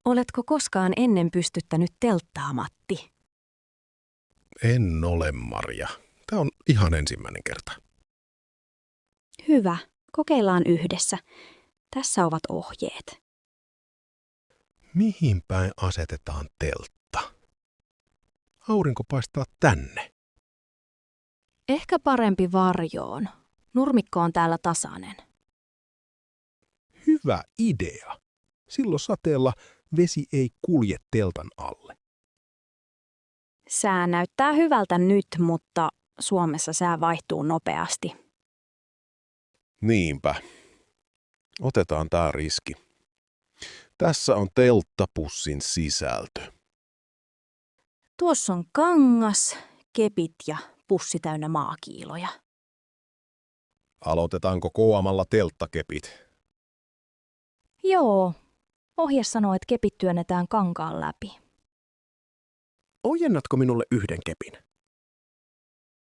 Oletko koskaan ennen pystyttänyt telttaa, Matti? En ole, Marja. Tämä on ihan ensimmäinen kerta. Hyvä, kokeillaan yhdessä. Tässä ovat ohjeet. Mihin päin asetetaan teltta? Aurinko paistaa tänne. Ehkä parempi varjoon. Nurmikko on täällä tasainen. Hyvä idea. Silloin sateella vesi ei kulje teltan alle. Sää näyttää hyvältä nyt, mutta Suomessa sää vaihtuu nopeasti. Niinpä. Otetaan tää riski. Tässä on telttapussin sisältö. Tuossa on kangas, kepit ja pussi täynnä maakiiloja. Aloitetaanko koomalla telttakepit? Joo, ohje sanoo, että kepit työnnetään kankaan läpi. Ojennatko minulle yhden kepin?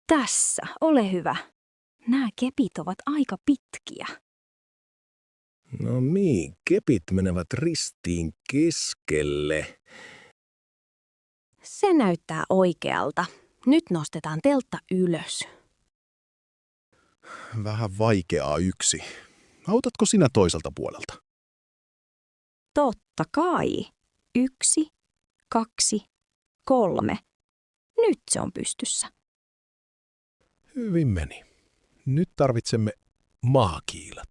Tässä, ole hyvä. Nämä kepit ovat aika pitkiä. No niin, kepit menevät ristiin keskelle. Se näyttää oikealta. Nyt nostetaan teltta ylös. Vähän vaikeaa yksi. Autatko sinä toiselta puolelta? Totta kai. 1, 2, 3. Nyt se on pystyssä. Hyvin meni. Nyt tarvitsemme maakiilat.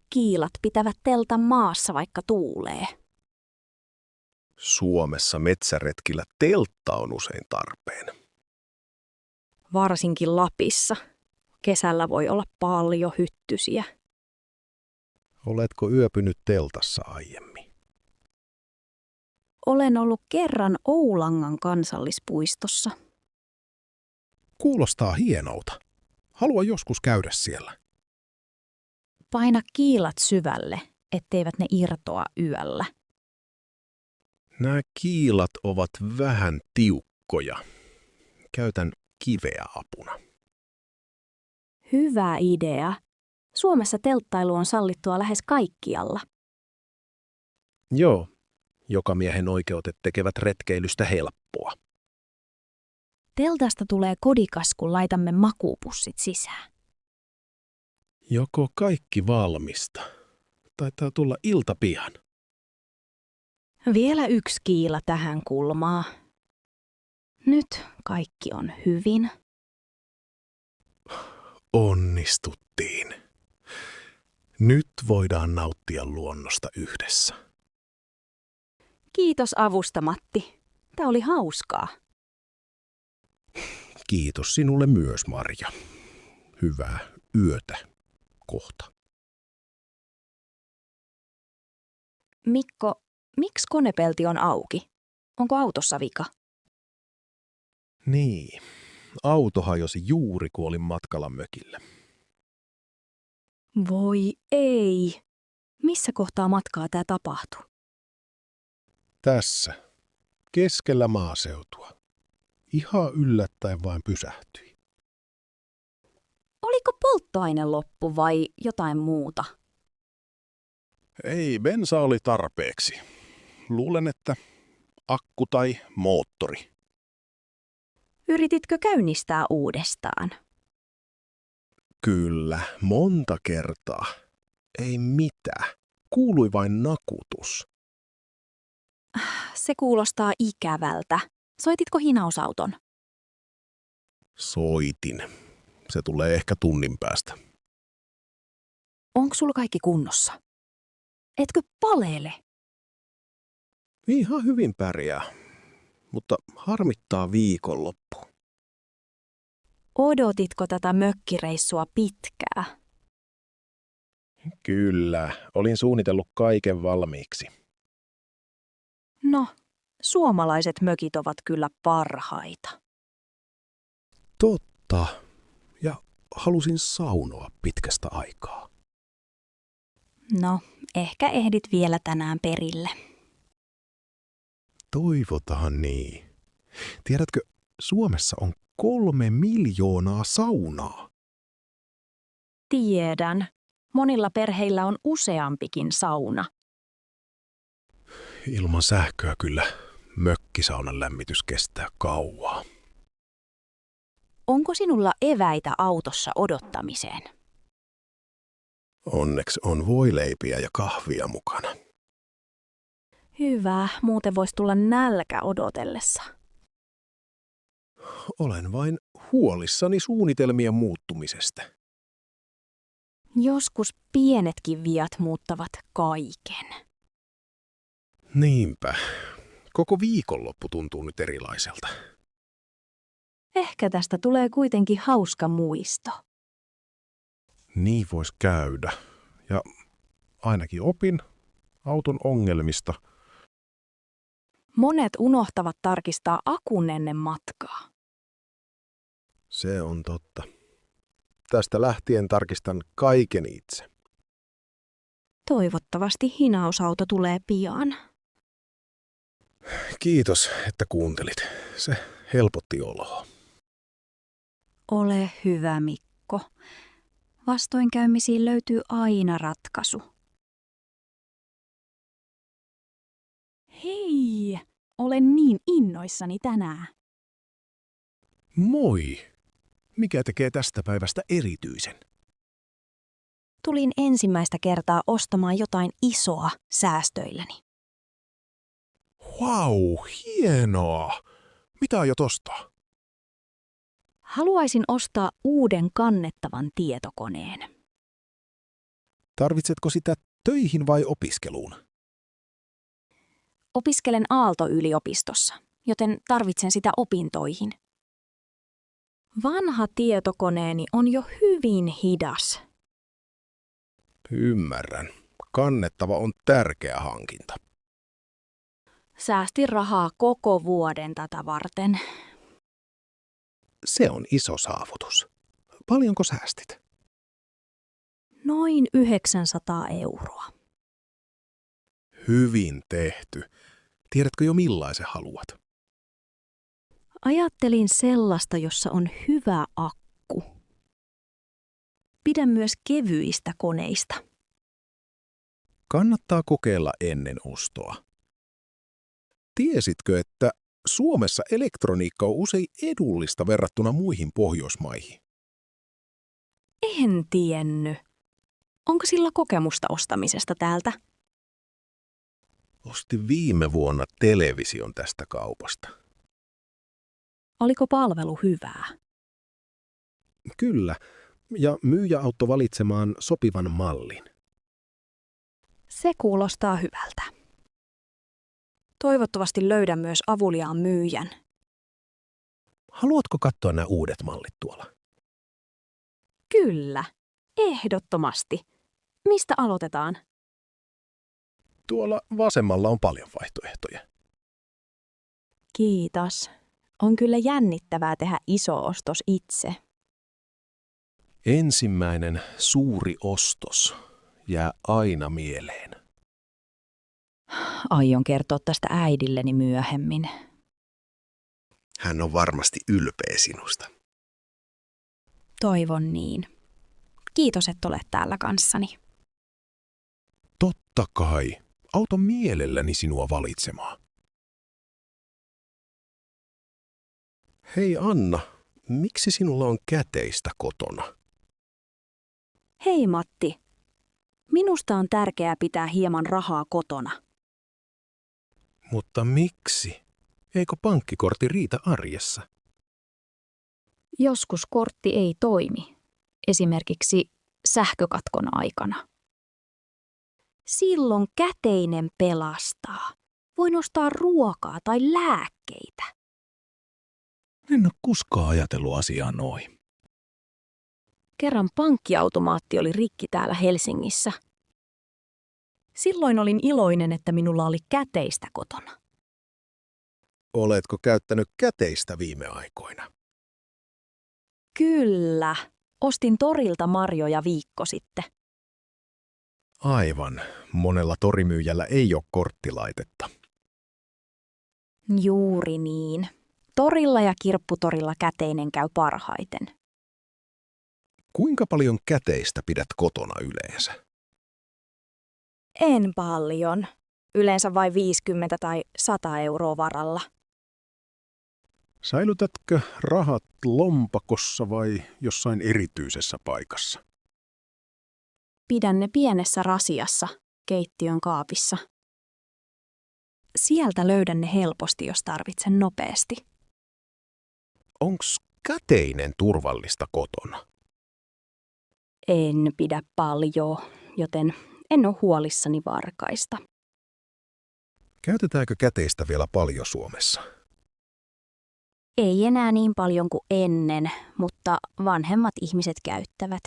Kiilat pitävät teltan maassa, vaikka tuulee. Suomessa metsäretkillä teltta on usein tarpeen. Varsinkin Lapissa. Kesällä voi olla paljon hyttysiä. Oletko yöpynyt teltassa aiemmin? Olen ollut kerran Oulangan kansallispuistossa. Kuulostaa hienolta. Haluan joskus käydä siellä. Paina kiilat syvälle, etteivät ne irtoa yöllä. Nämä kiilat ovat vähän tiukkoja. Käytän kiveä apuna. Hyvä idea. Suomessa telttailu on sallittua lähes kaikkialla. Joo, jokamiehen oikeudet tekevät retkeilystä helppoa. Teltasta tulee kodikas, kun laitamme makuupussit sisään. Joko kaikki valmista? Taitaa tulla ilta pian. Vielä 1 kiila tähän kulmaan. Nyt kaikki on hyvin. Onnistuttiin. Nyt voidaan nauttia luonnosta yhdessä. Kiitos avusta, Matti. Tämä oli hauskaa. Kiitos sinulle myös, Marja. Hyvää yötä kohta. Mikko, miksi konepelti on auki? Onko autossa vika? Niin, auto hajosi juuri kun olin matkalla mökille. Voi ei. Missä kohtaa matkaa tämä tapahtui? Tässä, keskellä maaseutua. Ihan yllättäen vain pysähtyi. Oliko polttoaine loppu vai jotain muuta? Ei, bensa oli tarpeeksi. Luulen, että akku tai moottori. Yrititkö käynnistää uudestaan? Kyllä, monta kertaa. Ei mitään. Kuului vain nakutus. Se kuulostaa ikävältä. Soititko hinausauton? Soitin. Se tulee ehkä tunnin päästä. Onko sulla kaikki kunnossa? Etkö paleele? Ihan hyvin pärjää, mutta harmittaa viikonloppu. Odotitko tätä mökkireissua pitkää? Kyllä, olin suunnitellut kaiken valmiiksi. No, suomalaiset mökit ovat kyllä parhaita. Totta. Ja halusin saunoa pitkästä aikaa. No, ehkä ehdit vielä tänään perille. Toivotaan niin. Tiedätkö, Suomessa on 3 miljoonaa saunaa. Tiedän. Monilla perheillä on useampikin sauna. Ilman sähköä kyllä mökkisaunan lämmitys kestää kauaa. Onko sinulla eväitä autossa odottamiseen? Onneksi on voileipiä ja kahvia mukana. Hyvä, muuten voisi tulla nälkä odotellessa. Olen vain huolissani suunnitelmien muuttumisesta. Joskus pienetkin viat muuttavat kaiken. Niinpä. Koko viikonloppu tuntuu nyt erilaiselta. Ehkä tästä tulee kuitenkin hauska muisto. Niin voisi käydä. Ja ainakin opin auton ongelmista. Monet unohtavat tarkistaa akun ennen matkaa. Se on totta. Tästä lähtien tarkistan kaiken itse. Toivottavasti hinausauto tulee pian. Kiitos, että kuuntelit. Se helpotti oloa. Ole hyvä, Mikko. Vastoinkäymisiin löytyy aina ratkaisu. Hei! Olen niin innoissani tänään. Moi! Mikä tekee tästä päivästä erityisen? Tulin ensimmäistä kertaa ostamaan jotain isoa säästöilläni. Vau, hienoa! Mitä aiot ostaa? Haluaisin ostaa uuden kannettavan tietokoneen. Tarvitsetko sitä töihin vai opiskeluun? Opiskelen Aalto-yliopistossa, joten tarvitsen sitä opintoihin. Vanha tietokoneeni on jo hyvin hidas. Ymmärrän. Kannettava on tärkeä hankinta. Säästin rahaa koko vuoden tätä varten. Se on iso saavutus. Paljonko säästit? Noin 900 €. Hyvin tehty. Tiedätkö jo millaisen haluat? Ajattelin sellaista, jossa on hyvä akku. Pidän myös kevyistä koneista. Kannattaa kokeilla ennen ostoa. Tiesitkö, että Suomessa elektroniikka on usein edullista verrattuna muihin Pohjoismaihin? En tiennyt. Onko sillä kokemusta ostamisesta täältä? Ostin viime vuonna television tästä kaupasta. Oliko palvelu hyvää? Kyllä, ja myyjä auttoi valitsemaan sopivan mallin. Se kuulostaa hyvältä. Toivottavasti löydän myös avuliaan myyjän. Haluatko katsoa nämä uudet mallit tuolla? Kyllä, ehdottomasti. Mistä aloitetaan? Tuolla vasemmalla on paljon vaihtoehtoja. Kiitos. On kyllä jännittävää tehdä iso ostos itse. Ensimmäinen suuri ostos jää aina mieleen. Aion kertoa tästä äidilleni myöhemmin. Hän on varmasti ylpeä sinusta. Toivon niin. Kiitos, että olet täällä kanssani. Totta kai. Auta mielelläni sinua valitsemaan. Hei Anna, miksi sinulla on käteistä kotona? Hei Matti. Minusta on tärkeää pitää hieman rahaa kotona. Mutta miksi? Eikö pankkikortti riitä arjessa? Joskus kortti ei toimi, esimerkiksi sähkökatkon aikana. Silloin käteinen pelastaa. Voin ostaa ruokaa tai lääkkeitä. En ole koskaan ajatellut asiaa noin. Kerran pankkiautomaatti oli rikki täällä Helsingissä. Silloin olin iloinen, että minulla oli käteistä kotona. Oletko käyttänyt käteistä viime aikoina? Kyllä. Ostin torilta marjoja viikko sitten. Aivan. Monella torimyyjällä ei ole korttilaitetta. Juuri niin. Torilla ja kirpputorilla käteinen käy parhaiten. Kuinka paljon käteistä pidät kotona yleensä? En paljon. yleensä vain 50 tai 100 euroa varalla. Säilytätkö rahat lompakossa vai jossain erityisessä paikassa? Pidän ne pienessä rasiassa keittiön kaapissa. Sieltä löydän ne helposti, jos tarvitsen nopeasti. Onks käteinen turvallista kotona? En pidä paljon, joten en ole huolissani varkaista. Käytetäänkö käteistä vielä paljon Suomessa? Ei enää niin paljon kuin ennen, mutta vanhemmat ihmiset käyttävät.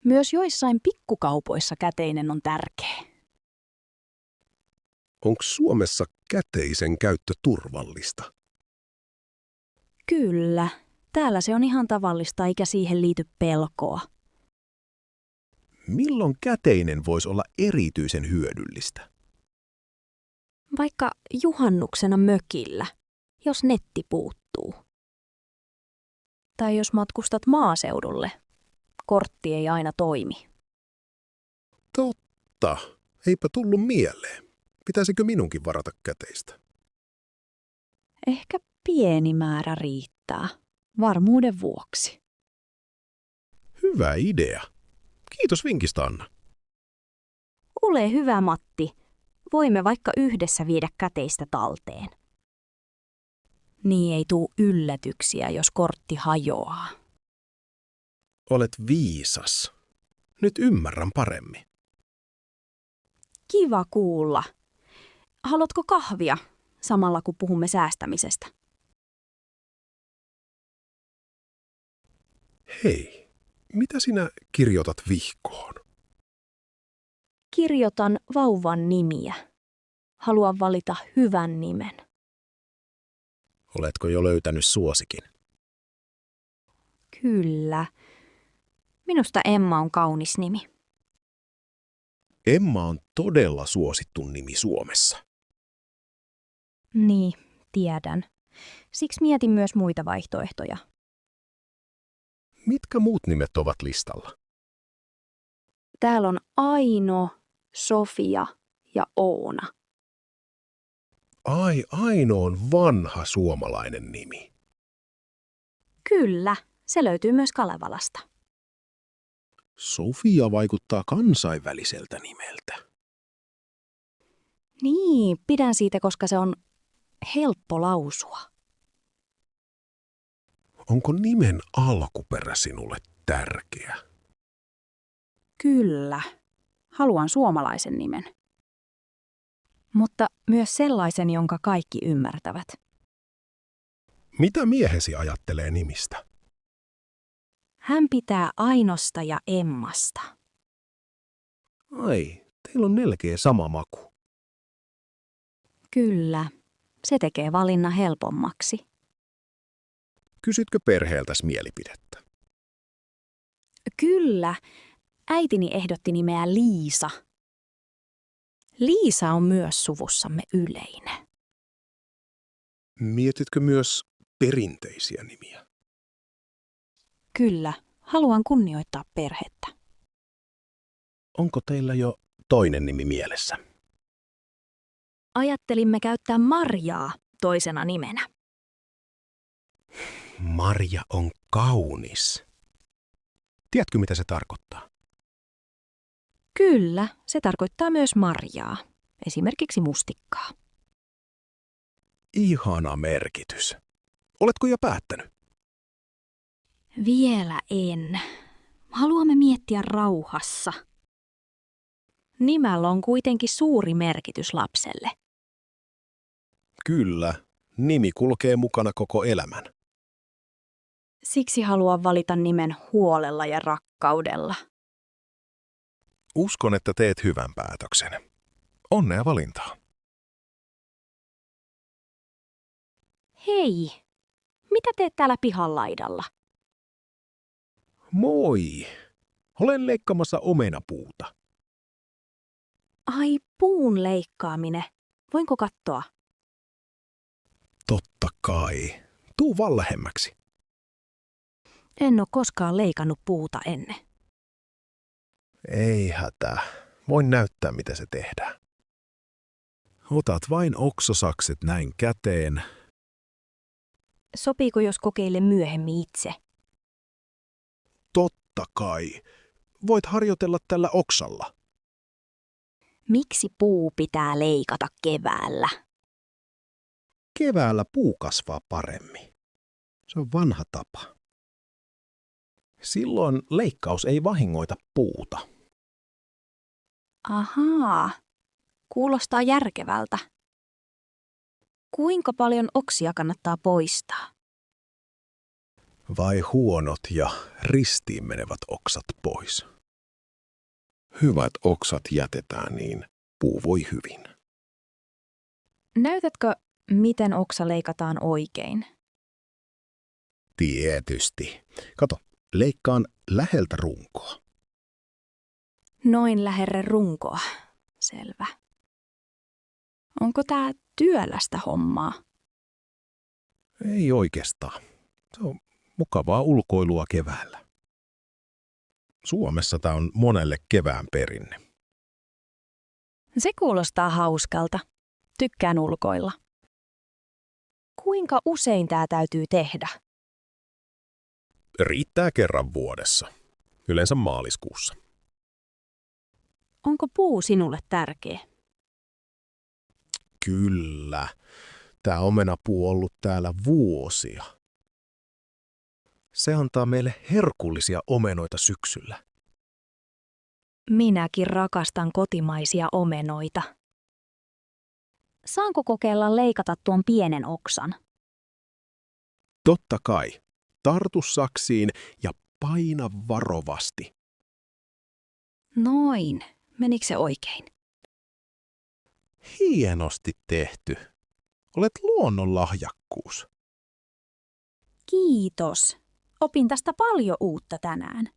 Myös joissain pikkukaupoissa käteinen on tärkeä. Onko Suomessa käteisen käyttö turvallista? Kyllä, täällä se on ihan tavallista eikä siihen liity pelkoa. Milloin käteinen voisi olla erityisen hyödyllistä? Vaikka juhannuksena mökillä, jos netti puuttuu. Tai jos matkustat maaseudulle, kortti ei aina toimi. Totta, eipä tullut mieleen. Pitäisikö minunkin varata käteistä? Ehkä pieni määrä riittää, varmuuden vuoksi. Hyvä idea. Kiitos vinkistä, Anna. Ole hyvä, Matti. Voimme vaikka yhdessä viedä käteistä talteen. Niin ei tule yllätyksiä, jos kortti hajoaa. Olet viisas. Nyt ymmärrän paremmin. Kiva kuulla. Haluatko kahvia samalla kun puhumme säästämisestä? Hei, mitä sinä kirjoitat vihkoon? Kirjoitan vauvan nimiä. Haluan valita hyvän nimen. Oletko jo löytänyt suosikin? Kyllä. Minusta Emma on kaunis nimi. Emma on todella suosittu nimi Suomessa. Niin, tiedän. Siksi mietin myös muita vaihtoehtoja. Mitkä muut nimet ovat listalla? Täällä on Aino, Sofia ja Oona. Aino on vanha suomalainen nimi. Kyllä, se löytyy myös Kalevalasta. Sofia vaikuttaa kansainväliseltä nimeltä. Niin, pidän siitä, koska se on helppo lausua. Onko nimen alkuperä sinulle tärkeä? Kyllä, haluan suomalaisen nimen. Mutta myös sellaisen, jonka kaikki ymmärtävät. Mitä miehesi ajattelee nimistä? Hän pitää Ainosta ja Emmasta. Ai, teillä on melkein sama maku. Kyllä, se tekee valinnan helpommaksi. Kysytkö perheeltäsi mielipidettä? Kyllä, äitini ehdotti nimeä Liisa. Liisa on myös suvussamme yleinen. Mietitkö myös perinteisiä nimiä? Kyllä, haluan kunnioittaa perhettä. Onko teillä jo toinen nimi mielessä? Ajattelimme käyttää Marjaa toisena nimenä. Marja on kaunis. Tiedätkö, mitä se tarkoittaa? Kyllä, se tarkoittaa myös marjaa, esimerkiksi mustikkaa. Ihana merkitys. Oletko jo päättänyt? Vielä en. Haluamme miettiä rauhassa. Nimellä on kuitenkin suuri merkitys lapselle. Kyllä, nimi kulkee mukana koko elämän. Siksi haluan valita nimen huolella ja rakkaudella. Uskon, että teet hyvän päätöksen. Onnea valintaan. Hei, mitä teet täällä pihan laidalla? Moi! Olen leikkaamassa omenapuuta. Ai, puun leikkaaminen. Voinko katsoa? Totta kai. Tuu vaan lähemmäksi. En ole koskaan leikannut puuta ennen. Ei hätää. Voin näyttää, miten se tehdään. Otat vain oksasakset näin käteen. Sopiiko, jos kokeilen myöhemmin itse? Totta kai. Voit harjoitella tällä oksalla. Miksi puu pitää leikata keväällä? Keväällä puu kasvaa paremmin. Se on vanha tapa. Silloin leikkaus ei vahingoita puuta. Ahaa, kuulostaa järkevältä. Kuinka paljon oksia kannattaa poistaa? Vai huonot ja ristiin menevät oksat pois? Hyvät oksat jätetään, niin puu voi hyvin. Näytätkö, miten oksa leikataan oikein? Tietysti. Kato, leikkaan läheltä runkoa. Noin lähelle runkoa. Selvä. Onko tää työlästä hommaa? Ei oikeastaan. Se on mukavaa ulkoilua keväällä. Suomessa tämä on monelle kevään perinne. Se kuulostaa hauskalta. Tykkään ulkoilla. Kuinka usein tää täytyy tehdä? Riittää kerran vuodessa. Yleensä maaliskuussa. Onko puu sinulle tärkeä? Kyllä. Tämä omenapuu on ollut täällä vuosia. Se antaa meille herkullisia omenoita syksyllä. Minäkin rakastan kotimaisia omenoita. Saanko kokeilla leikata tuon pienen oksan? Totta kai. Tartu saksiin ja paina varovasti. Noin. Menikö se oikein? Hienosti tehty. Olet luonnonlahjakkuus. Kiitos. Opin tästä paljon uutta tänään.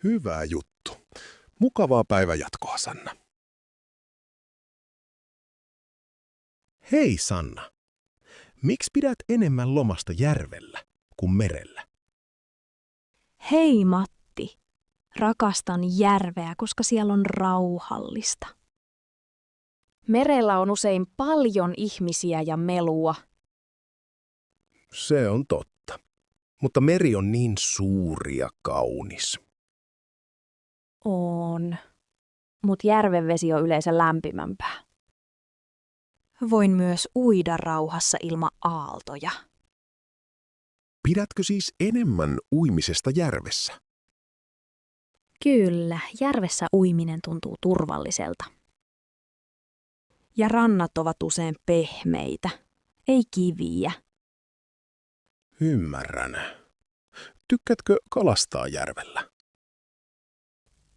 Hyvä juttu. Mukavaa päivänjatkoa, Sanna. Hei, Sanna. Miksi pidät enemmän lomasta järvellä kuin merellä? Hei Matti. Rakastan järveä, koska siellä on rauhallista. Merellä on usein paljon ihmisiä ja melua. Se on totta. Mutta meri on niin suuri ja kaunis. On. Mut järven vesi on yleensä lämpimämpää. Voin myös uida rauhassa ilman aaltoja. Pidätkö siis enemmän uimisesta järvessä? Kyllä, järvessä uiminen tuntuu turvalliselta. Ja rannat ovat usein pehmeitä, ei kiviä. Ymmärrän. Tykkäätkö kalastaa järvellä?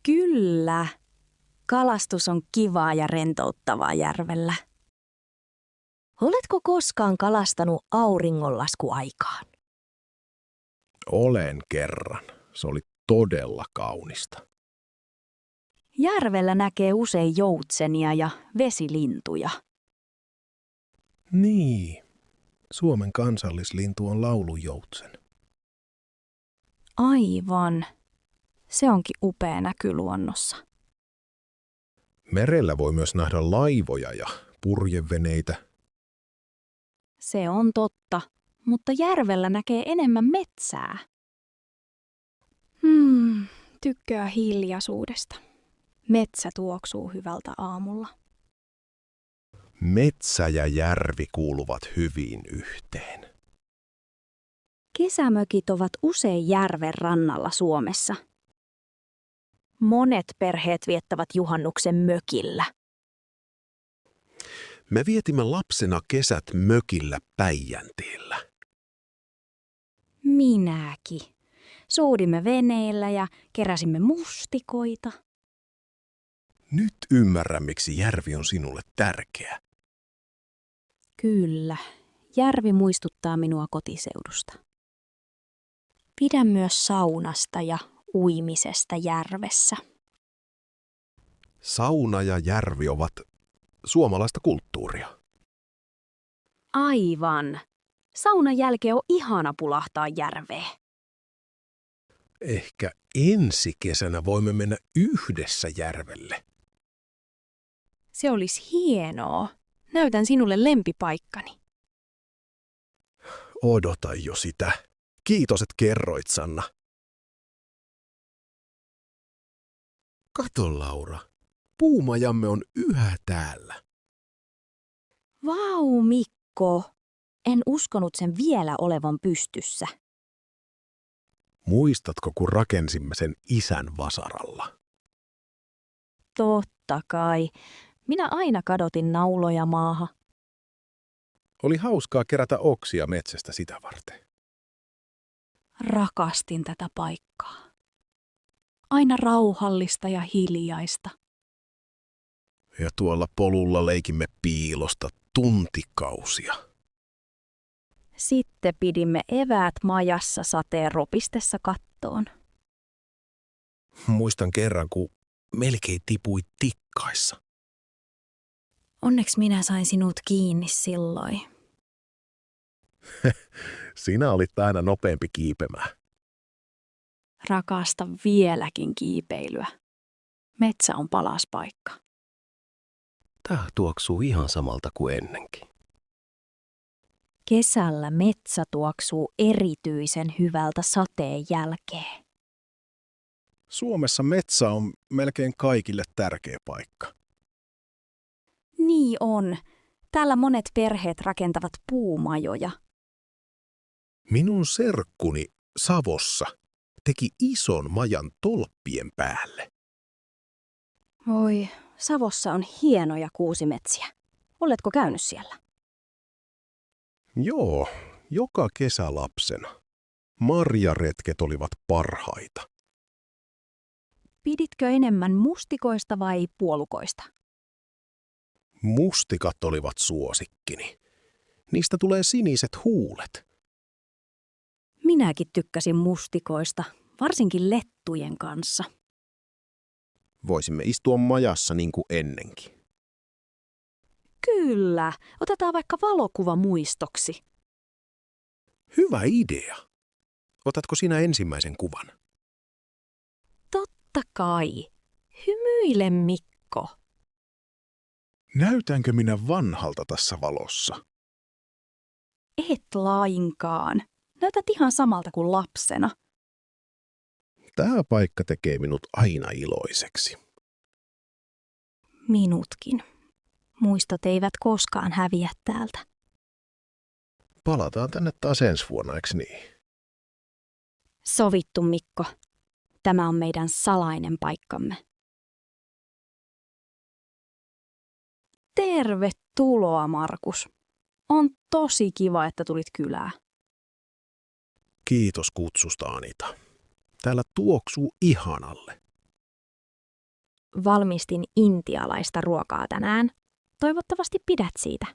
Kyllä. Kalastus on kivaa ja rentouttavaa järvellä. Oletko koskaan kalastanut auringonlaskuaikaan? Olen kerran. Se oli todella kaunista. Järvellä näkee usein joutsenia ja vesilintuja. Niin. Suomen kansallislintu on laulujoutsen. Aivan. Se onkin upea näky luonnossa. Merellä voi myös nähdä laivoja ja purjeveneitä. Se on totta, mutta järvellä näkee enemmän metsää. Tykkää hiljaisuudesta. Metsä tuoksuu hyvältä aamulla. Metsä ja järvi kuuluvat hyvin yhteen. Kesämökit ovat usein järven rannalla Suomessa. Monet perheet viettävät juhannuksen mökillä. Me vietimme lapsena kesät mökillä Päijänteellä. Minäkin. Soudimme veneillä ja keräsimme mustikoita. Nyt ymmärrän, miksi järvi on sinulle tärkeä. Kyllä, järvi muistuttaa minua kotiseudusta. Pidän myös saunasta ja uimisesta järvessä. Sauna ja järvi ovat suomalaista kulttuuria. Aivan. Saunan jälkeen on ihana pulahtaa järveen. Ehkä ensi kesänä voimme mennä yhdessä järvelle. Se olisi hienoa. Näytän sinulle lempipaikkani. Odota jo sitä. Kiitos, että kerroit, Sanna. Kato, Laura. Puumajamme on yhä täällä. Vau, Mikko. En uskonut sen vielä olevan pystyssä. Muistatko, kun rakensimme sen isän vasaralla? Totta kai. Minä aina kadotin nauloja maahan. Oli hauskaa kerätä oksia metsästä sitä varten. Rakastin tätä paikkaa. Aina rauhallista ja hiljaista. Ja tuolla polulla leikimme piilosta tuntikausia. Sitten pidimme eväät majassa sateen ropistessa kattoon. Muistan kerran, kun melkein tipui tikkaissa. Onneksi minä sain sinut kiinni silloin. Sinä olit aina nopeampi kiipemään. Rakastan vieläkin kiipeilyä. Metsä on palas paikka. Tää tuoksuu ihan samalta kuin ennenkin. Kesällä metsä tuoksuu erityisen hyvältä sateen jälkeen. Suomessa metsä on melkein kaikille tärkeä paikka. Niin on. Täällä monet perheet rakentavat puumajoja. Minun serkkuni Savossa teki ison majan tolppien päälle. Oi, Savossa on hienoja kuusimetsiä. Oletko käynyt siellä? Joo, joka kesä lapsena. Marjaretket olivat parhaita. Piditkö enemmän mustikoista vai puolukoista? Mustikat olivat suosikkini. Niistä tulee siniset huulet. Minäkin tykkäsin mustikoista, varsinkin lettujen kanssa. Voisimme istua majassa niin kuin ennenkin. Kyllä, otetaan vaikka valokuva muistoksi. Hyvä idea. Otatko sinä ensimmäisen kuvan? Totta kai. Hymyile, Mikko. Näytänkö minä vanhalta tässä valossa? Et lainkaan. Näytät ihan samalta kuin lapsena. Tämä paikka tekee minut aina iloiseksi. Minutkin. Muistot eivät koskaan häviä täältä. Palataan tänne taas ensi vuonna, eikö niin? Sovittu, Mikko. Tämä on meidän salainen paikkamme. Tervetuloa, Markus. On tosi kiva, että tulit kylään. Kiitos kutsusta, Anita. Täällä tuoksuu ihanalle. Valmistin intialaista ruokaa tänään. Toivottavasti pidät siitä.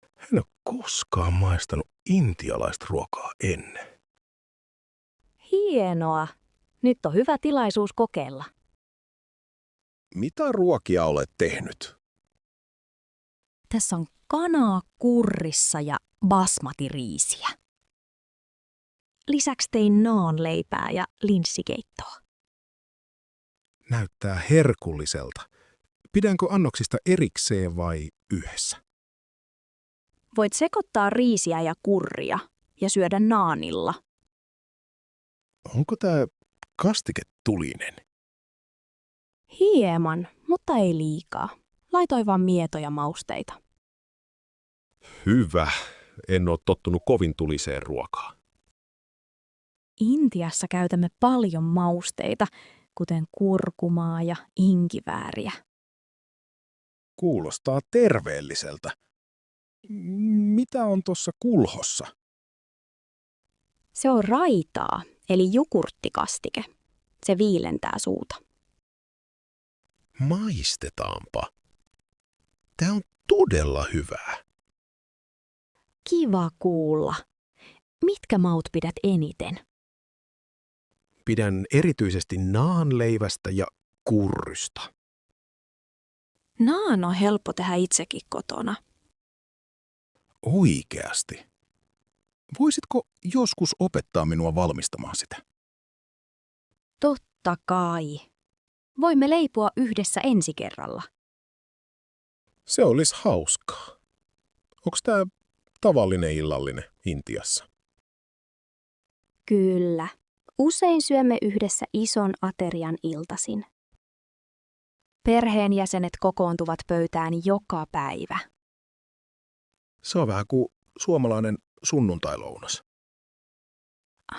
En ole koskaan maistanut intialaista ruokaa ennen. Hienoa. Nyt on hyvä tilaisuus kokeilla. Mitä ruokia olet tehnyt? Tässä on kanaa kurrissa ja basmatiriisiä. Lisäksi tein naanleipää ja linssikeittoa. Näyttää herkulliselta. Pidänkö annoksista erikseen vai yhdessä? Voit sekoittaa riisiä ja kurria ja syödä naanilla. Onko tämä kastike tulinen? Hieman, mutta ei liikaa. Laitoin vaan mietoja mausteita. Hyvä. En ole tottunut kovin tuliseen ruokaan. Intiassa käytämme paljon mausteita, kuten kurkumaa ja inkivääriä. Kuulostaa terveelliseltä. Mitä on tuossa kulhossa? Se on raitaa, eli jukurttikastike. Se viilentää suuta. Maistetaanpa. Tämä on todella hyvää. Kiva kuulla. Mitkä maut pidät eniten? Pidän erityisesti naanleivästä ja kurrysta. Naan on helppo tehdä itsekin kotona. Oikeasti. Voisitko joskus opettaa minua valmistamaan sitä? Totta kai. Voimme leipoa yhdessä ensi kerralla. Se olisi hauskaa. Onko tämä tavallinen illallinen Intiassa? Kyllä. Usein syömme yhdessä ison aterian iltasin. Perheenjäsenet kokoontuvat pöytään joka päivä. Se on vähän kuin suomalainen sunnuntailounas.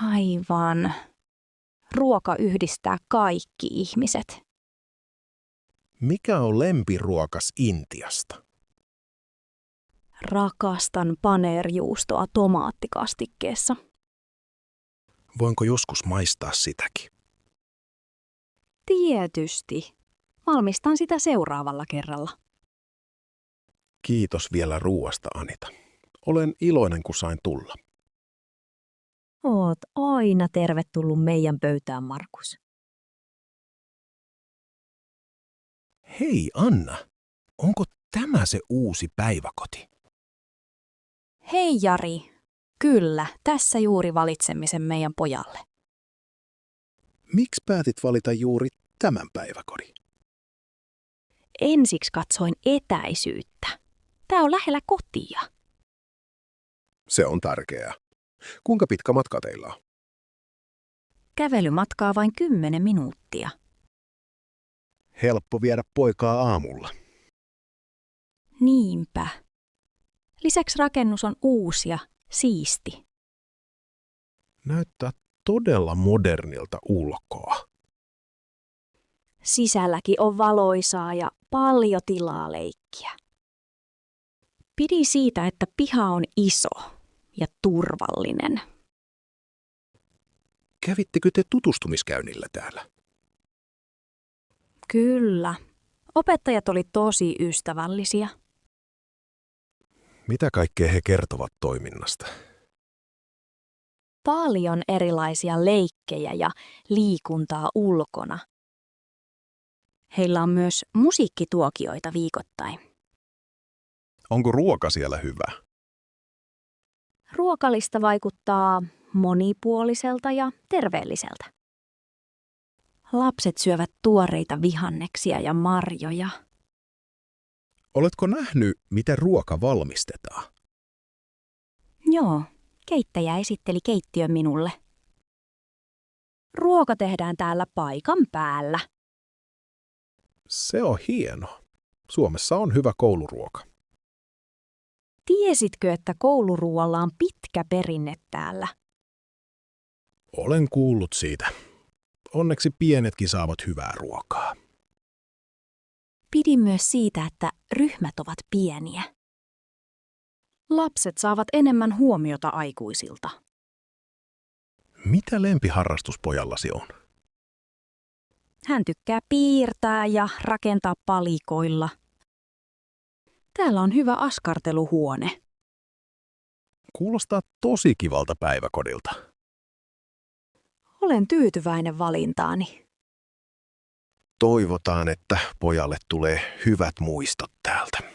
Aivan. Ruoka yhdistää kaikki ihmiset. Mikä on lempiruokas Intiasta? Rakastan paneerjuustoa tomaattikastikkeessa. Voinko joskus maistaa sitäkin? Tietysti. Valmistan sitä seuraavalla kerralla. Kiitos vielä ruuasta, Anita. Olen iloinen, kun sain tulla. Oot aina tervetullut meidän pöytään, Markus. Hei Anna, onko tämä se uusi päiväkoti? Hei Jari. Kyllä, tässä juuri valitsemme sen meidän pojalle. Miksi päätit valita juuri tämän päiväkodin? Ensiksi katsoin etäisyyttä. Tää on lähellä kotia. Se on tärkeää. Kuinka pitkä matka teillä on? Kävelymatkaa vain 10 minuuttia. Helppo viedä poikaa aamulla. Niinpä. Lisäksi rakennus on uusi ja siisti. Näyttää todella modernilta ulkoa. Sisälläkin on valoisaa ja paljon tilaa leikkiä. Pidi siitä, että piha on iso ja turvallinen. Kävittekö te tutustumiskäynnillä täällä? Kyllä. Opettajat oli tosi ystävällisiä. Mitä kaikkea he kertovat toiminnasta? Paljon erilaisia leikkejä ja liikuntaa ulkona. Heillä on myös musiikkituokioita viikoittain. Onko ruoka siellä hyvä? Ruokalista vaikuttaa monipuoliselta ja terveelliseltä. Lapset syövät tuoreita vihanneksia ja marjoja. Oletko nähnyt, miten ruoka valmistetaan? Joo, keittäjä esitteli keittiön minulle. Ruoka tehdään täällä paikan päällä. Se on hieno. Suomessa on hyvä kouluruoka. Tiesitkö, että kouluruoalla on pitkä perinne täällä? Olen kuullut siitä. Onneksi pienetkin saavat hyvää ruokaa. Pidin myös siitä, että ryhmät ovat pieniä. Lapset saavat enemmän huomiota aikuisilta. Mitä lempiharrastus pojallasi on? Hän tykkää piirtää ja rakentaa palikoilla. Täällä on hyvä askarteluhuone. Kuulostaa tosi kivalta päiväkodilta. Olen tyytyväinen valintaani. Toivotaan, että pojalle tulee hyvät muistot täältä.